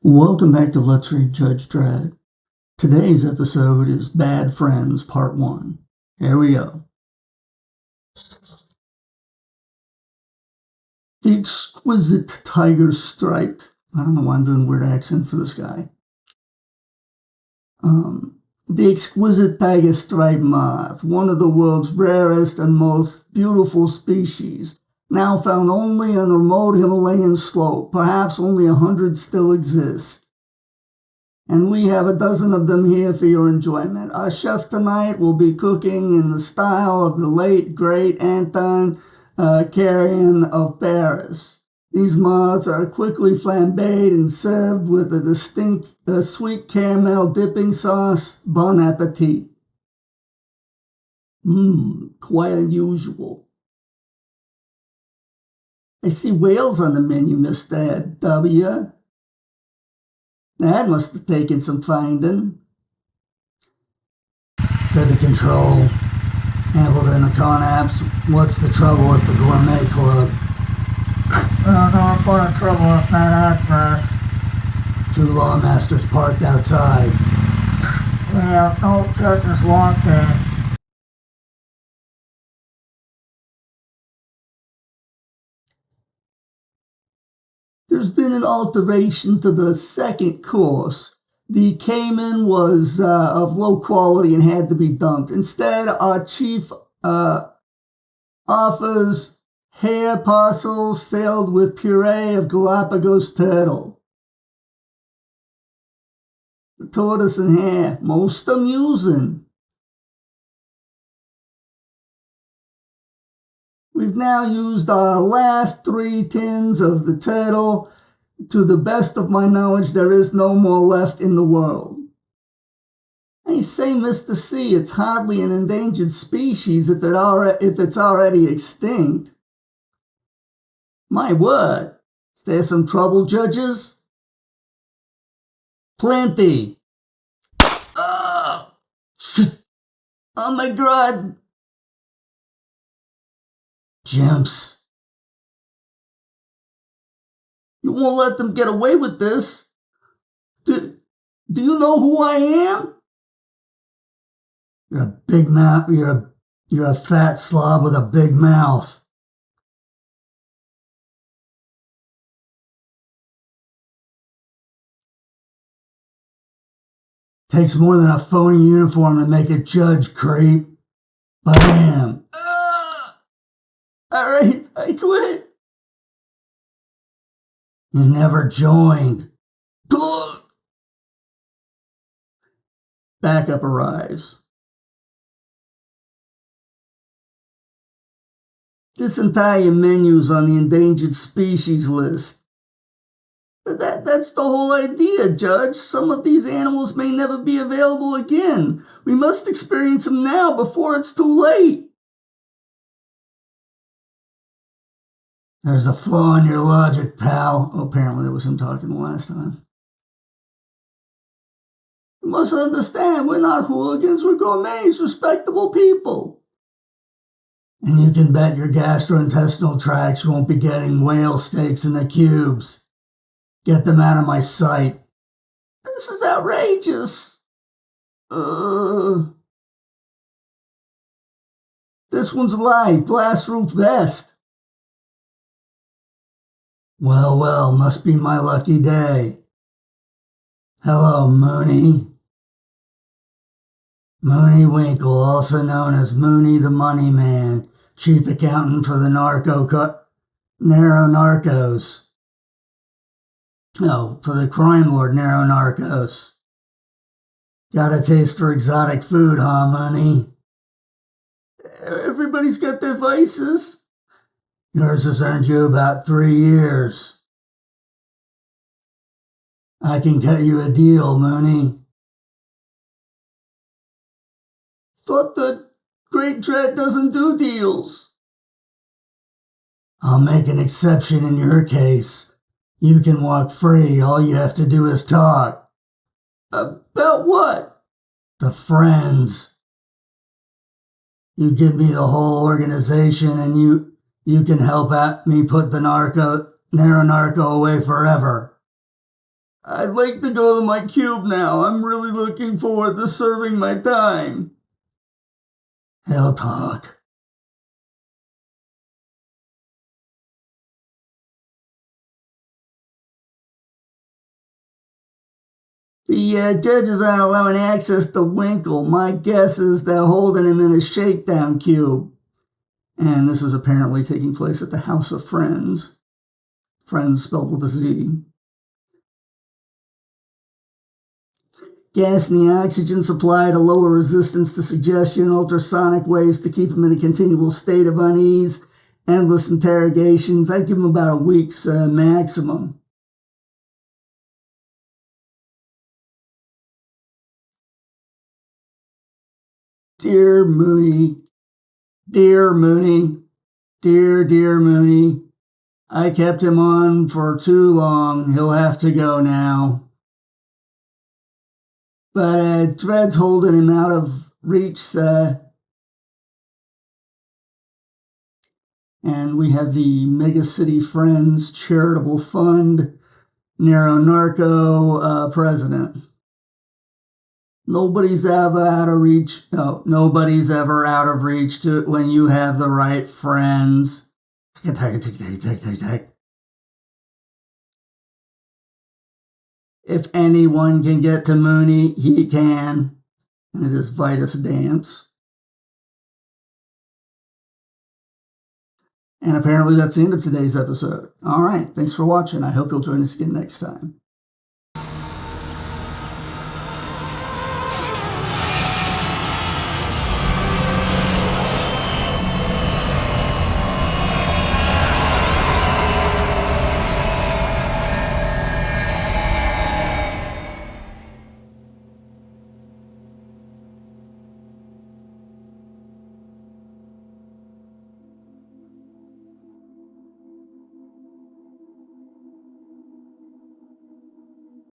Welcome back to Let's Read Judge Dredd. Today's episode is Bad Friends Part 1. Here we go. The exquisite tiger striped. I don't know why I'm doing a weird accent for this guy. The exquisite tiger striped moth, one of the world's rarest and most beautiful species, now found only on a remote Himalayan slope. Perhaps only 100 still exist. And we have a dozen of them here for your enjoyment. Our chef tonight will be cooking in the style of the late, great Anton Karajan of Paris. These moths are quickly flambéed and served with a distinct sweet caramel dipping sauce. Bon appetit. Quite unusual. I see whales on the menu, Mr. W. That must have taken some finding. Steady control. Hamilton and Connaps. What's the trouble at the Gourmet Club? No important trouble with that address. 2 lawmasters parked outside. We have no judges locked in. There's been an alteration to the second course. The Cayman was of low quality and had to be dumped. Instead, our chief offers hair parcels filled with puree of Galapagos turtle. The tortoise and hare, most amusing. We've now used our last 3 tins of the turtle. To the best of my knowledge, there is no more left in the world. I say, Mr. C, it's hardly an endangered species if it's already extinct. My word, is there some trouble, judges? Plenty. Oh my God. Jimps. You won't let them get away with this. Do you know who I am? You're a big mouth. You're a fat slob with a big mouth. Takes more than a phony uniform to make a judge, creep. Bam! All right, I quit. You never joined. Backup arrives. This entire menu's on the endangered species list. That's the whole idea, Judge. Some of these animals may never be available again. We must experience them now before it's too late. There's a flaw in your logic, pal. Oh, apparently that was him talking the last time. You must understand, we're not hooligans, we're gourmets, respectable people. And you can bet your gastrointestinal tracts won't be getting whale steaks in the cubes. Get them out of my sight. This is outrageous. This one's live, blast roof vest. Well, must be my lucky day. Hello, Mooney. Mooney Winkle, also known as Mooney the Money Man, chief accountant for the Narrow Narcos. Oh, for the crime lord Narrow Narcos. Got a taste for exotic food, huh, Mooney? Everybody's got their vices. Yours has earned you about 3 years. I can cut you a deal, Mooney. Thought the Great Dredd doesn't do deals. I'll make an exception in your case. You can walk free. All you have to do is talk. About what? The friends. You give me the whole organization and you can help me put the Narrow Narco away forever. I'd like to go to my cube now. I'm really looking forward to serving my time. He'll talk. The judges aren't allowing access to Winkle. My guess is they're holding him in a shakedown cube. And this is apparently taking place at the House of Friends. Friends spelled with a Z. Gas in the oxygen supply to lower resistance to suggestion, ultrasonic waves to keep him in a continual state of unease, endless interrogations. I'd give him about a week's maximum. Dear Mooney, dear Mooney, dear Mooney, I kept him on for too long. He'll have to go now. But Dredd's holding him out of reach, sir. And we have the Mega City Friends Charitable Fund, Nero Narco president. Nobody's ever out of reach. No, nobody's ever out of reach to when you have the right friends. If anyone can get to Mooney, he can. And it is Vitus Dance. And apparently that's the end of today's episode. All right, thanks for watching. I hope you'll join us again next time.